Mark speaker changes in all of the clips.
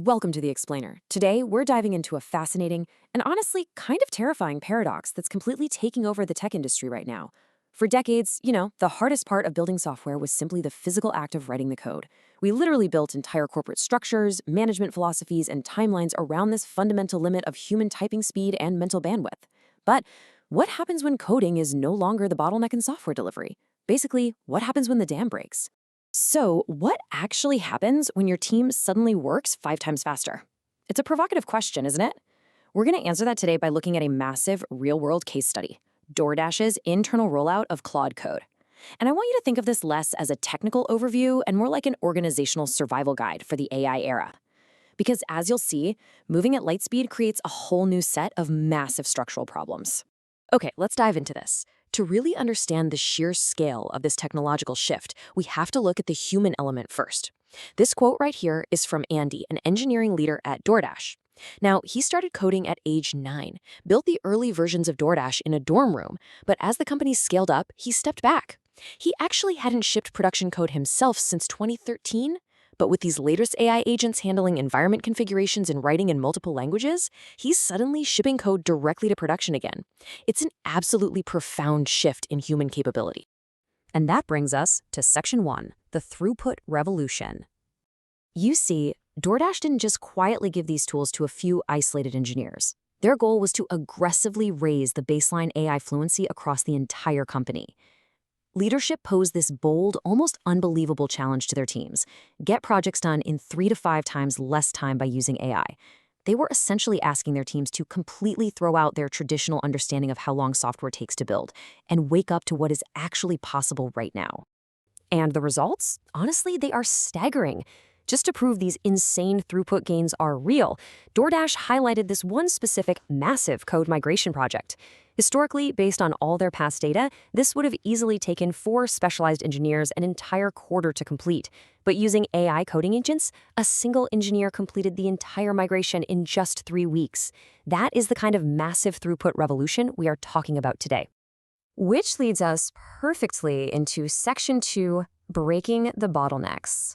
Speaker 1: Welcome to The Explainer. Today, we're diving into a fascinating and honestly kind of terrifying paradox that's completely taking over the tech industry right now. For decades, the hardest part of building software was simply the physical act of writing the code. We literally built entire corporate structures, management philosophies, and timelines around this fundamental limit of human typing speed and mental bandwidth. But what happens when coding is no longer the bottleneck in software delivery? Basically, what happens when the dam breaks? So, what actually happens when your team suddenly works 5 times faster? It's a provocative question, isn't it? We're going to answer that today by looking at a massive real-world case study, DoorDash's internal rollout of Claude Code. And I want you to think of this less as a technical overview and more like an organizational survival guide for the AI era. Because as you'll see, moving at light speed creates a whole new set of massive structural problems. Okay, let's dive into this. To really understand the sheer scale of this technological shift, we have to look at the human element first. This quote right here is from Andy, an engineering leader at DoorDash. Now, he started coding at age 9, built the early versions of DoorDash in a dorm room, but as the company scaled up, he stepped back. He actually hadn't shipped production code himself since 2013, but with these latest AI agents handling environment configurations and writing in multiple languages, he's suddenly shipping code directly to production again. It's an absolutely profound shift in human capability. And that brings us to Section 1, the Throughput Revolution. You see, DoorDash didn't just quietly give these tools to a few isolated engineers. Their goal was to aggressively raise the baseline AI fluency across the entire company. Leadership posed this bold, almost unbelievable challenge to their teams: get projects done in 3 to 5 times less time by using AI. They were essentially asking their teams to completely throw out their traditional understanding of how long software takes to build and wake up to what is actually possible right now. And the results? Honestly, they are staggering. Just to prove these insane throughput gains are real, DoorDash highlighted this one specific massive code migration project. Historically, based on all their past data, this would have easily taken 4 specialized engineers an entire quarter to complete. But using AI coding agents, a single engineer completed the entire migration in just 3 weeks. That is the kind of massive throughput revolution we are talking about today. Which leads us perfectly into Section 2, breaking the bottlenecks.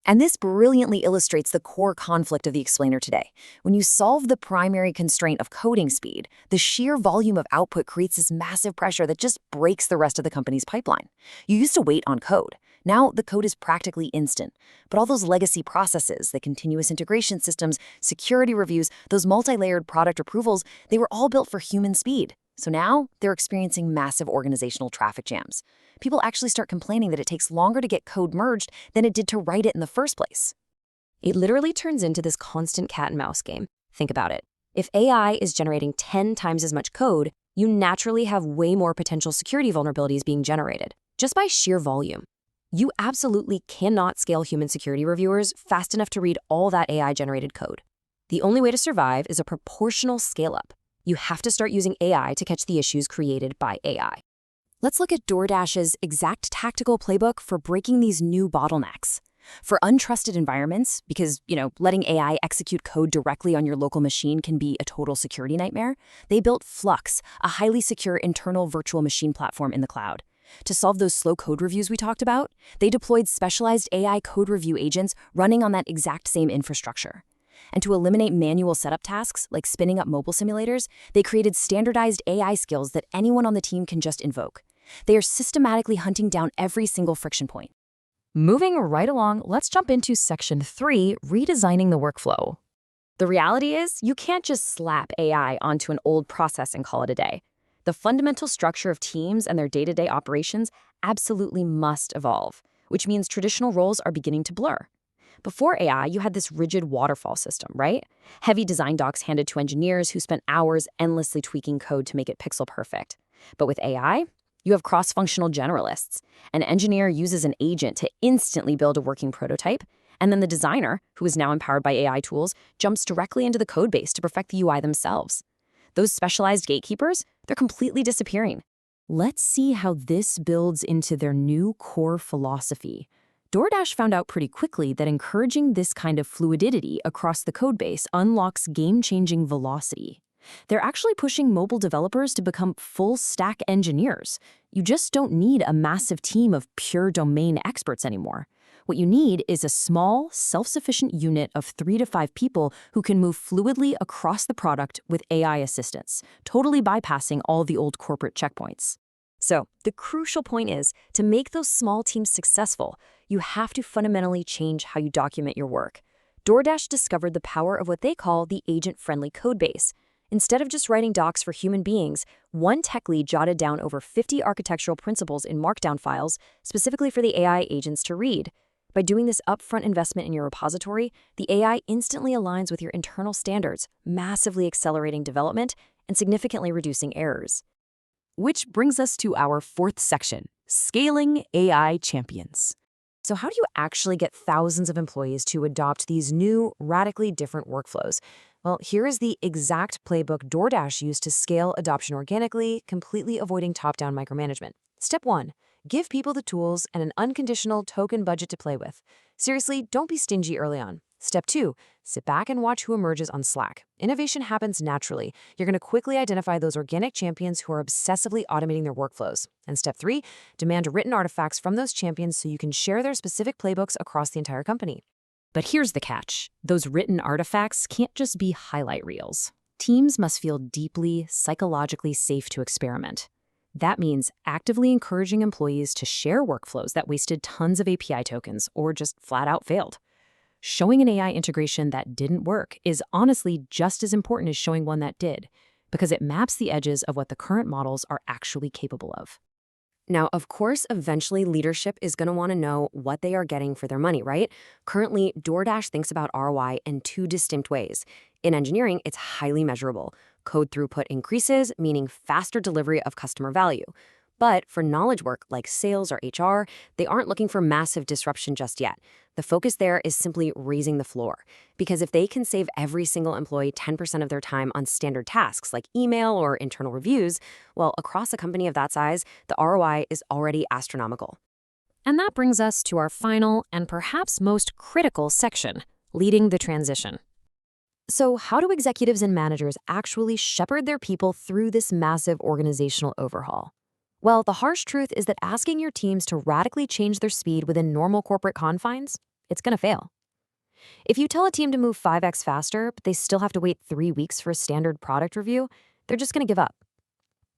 Speaker 1: And this brilliantly illustrates the core conflict of the explainer today. When you solve the primary constraint of coding speed, the sheer volume of output creates this massive pressure that just breaks the rest of the company's pipeline. You used to wait on code. Now the code is practically instant. But all those legacy processes, the continuous integration systems, security reviews, those multi-layered product approvals, they were all built for human speed. So now they're experiencing massive organizational traffic jams. People actually start complaining that it takes longer to get code merged than it did to write it in the first place. It literally turns into this constant cat and mouse game. Think about it. If AI is generating 10 times as much code, you naturally have way more potential security vulnerabilities being generated, just by sheer volume. You absolutely cannot scale human security reviewers fast enough to read all that AI-generated code. The only way to survive is a proportional scale-up. You have to start using AI to catch the issues created by AI. Let's look at DoorDash's exact tactical playbook for breaking these new bottlenecks. For untrusted environments, because, letting AI execute code directly on your local machine can be a total security nightmare, they built Flux, a highly secure internal virtual machine platform in the cloud. To solve those slow code reviews we talked about, they deployed specialized AI code review agents running on that exact same infrastructure. And to eliminate manual setup tasks, like spinning up mobile simulators, they created standardized AI skills that anyone on the team can just invoke. They are systematically hunting down every single friction point. Moving right along, let's jump into Section 3, redesigning the workflow. The reality is, you can't just slap AI onto an old process and call it a day. The fundamental structure of teams and their day-to-day operations absolutely must evolve, which means traditional roles are beginning to blur. Before AI, you had this rigid waterfall system, right? Heavy design docs handed to engineers who spent hours endlessly tweaking code to make it pixel perfect. But with AI, you have cross-functional generalists. An engineer uses an agent to instantly build a working prototype, and then the designer, who is now empowered by AI tools, jumps directly into the code base to perfect the UI themselves. Those specialized gatekeepers, they're completely disappearing. Let's see how this builds into their new core philosophy. DoorDash found out pretty quickly that encouraging this kind of fluidity across the codebase unlocks game-changing velocity. They're actually pushing mobile developers to become full-stack engineers. You just don't need a massive team of pure domain experts anymore. What you need is a small, self-sufficient unit of 3 to 5 people who can move fluidly across the product with AI assistance, totally bypassing all the old corporate checkpoints. So, the crucial point is, to make those small teams successful, you have to fundamentally change how you document your work. DoorDash discovered the power of what they call the agent-friendly codebase. Instead of just writing docs for human beings, one tech lead jotted down over 50 architectural principles in Markdown files, specifically for the AI agents to read. By doing this upfront investment in your repository, the AI instantly aligns with your internal standards, massively accelerating development and significantly reducing errors. Which brings us to our fourth section, scaling AI champions. So how do you actually get thousands of employees to adopt these new, radically different workflows? Well, here is the exact playbook DoorDash used to scale adoption organically, completely avoiding top-down micromanagement. Step 1. Give people the tools and an unconditional token budget to play with. Seriously, don't be stingy early on. Step 2. Sit back and watch who emerges on Slack. Innovation happens naturally. You're going to quickly identify those organic champions who are obsessively automating their workflows. And Step 3. Demand written artifacts from those champions so you can share their specific playbooks across the entire company. But here's the catch. Those written artifacts can't just be highlight reels. Teams must feel deeply, psychologically safe to experiment. That means actively encouraging employees to share workflows that wasted tons of API tokens or just flat out failed. Showing an AI integration that didn't work is honestly just as important as showing one that did, because it maps the edges of what the current models are actually capable of. Now, of course, eventually leadership is going to want to know what they are getting for their money, right? Currently, DoorDash thinks about ROI in 2 distinct ways. In engineering, it's highly measurable. Code throughput increases, meaning faster delivery of customer value. But for knowledge work like sales or HR, they aren't looking for massive disruption just yet. The focus there is simply raising the floor. Because if they can save every single employee 10% of their time on standard tasks like email or internal reviews, well, across a company of that size, the ROI is already astronomical. And that brings us to our final and perhaps most critical section, leading the transition. So how do executives and managers actually shepherd their people through this massive organizational overhaul? Well, the harsh truth is that asking your teams to radically change their speed within normal corporate confines, it's going to fail. If you tell a team to move 5x faster, but they still have to wait 3 weeks for a standard product review, they're just going to give up.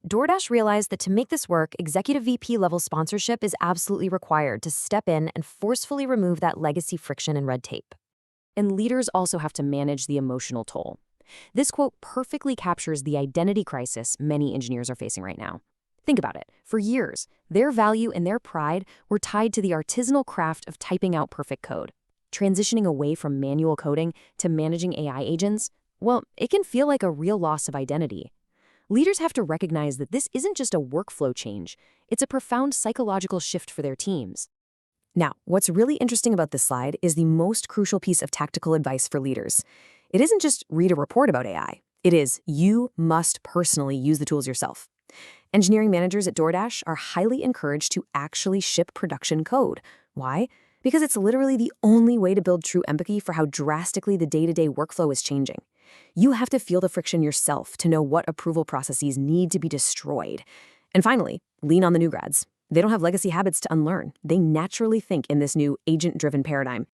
Speaker 1: DoorDash realized that to make this work, executive VP level sponsorship is absolutely required to step in and forcefully remove that legacy friction and red tape. And leaders also have to manage the emotional toll. This quote perfectly captures the identity crisis many engineers are facing right now. Think about it. For years, their value and their pride were tied to the artisanal craft of typing out perfect code. Transitioning away from manual coding to managing AI agents, well, it can feel like a real loss of identity. Leaders have to recognize that this isn't just a workflow change, it's a profound psychological shift for their teams. Now, what's really interesting about this slide is the most crucial piece of tactical advice for leaders. It isn't just read a report about AI. It is, you must personally use the tools yourself. Engineering managers at DoorDash are highly encouraged to actually ship production code. Why? Because it's literally the only way to build true empathy for how drastically the day-to-day workflow is changing. You have to feel the friction yourself to know what approval processes need to be destroyed. And finally, lean on the new grads. They don't have legacy habits to unlearn. They naturally think in this new agent-driven paradigm.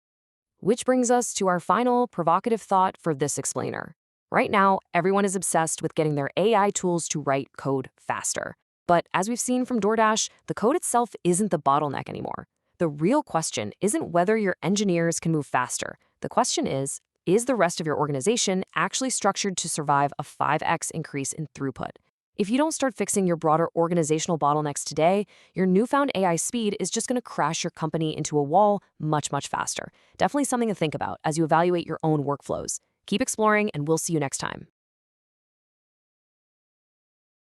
Speaker 1: Which brings us to our final provocative thought for this explainer. Right now, everyone is obsessed with getting their AI tools to write code faster. But as we've seen from DoorDash, the code itself isn't the bottleneck anymore. The real question isn't whether your engineers can move faster. The question is the rest of your organization actually structured to survive a 5x increase in throughput? If you don't start fixing your broader organizational bottlenecks today, your newfound AI speed is just going to crash your company into a wall much, much faster. Definitely something to think about as you evaluate your own workflows. Keep exploring, and we'll see you next time.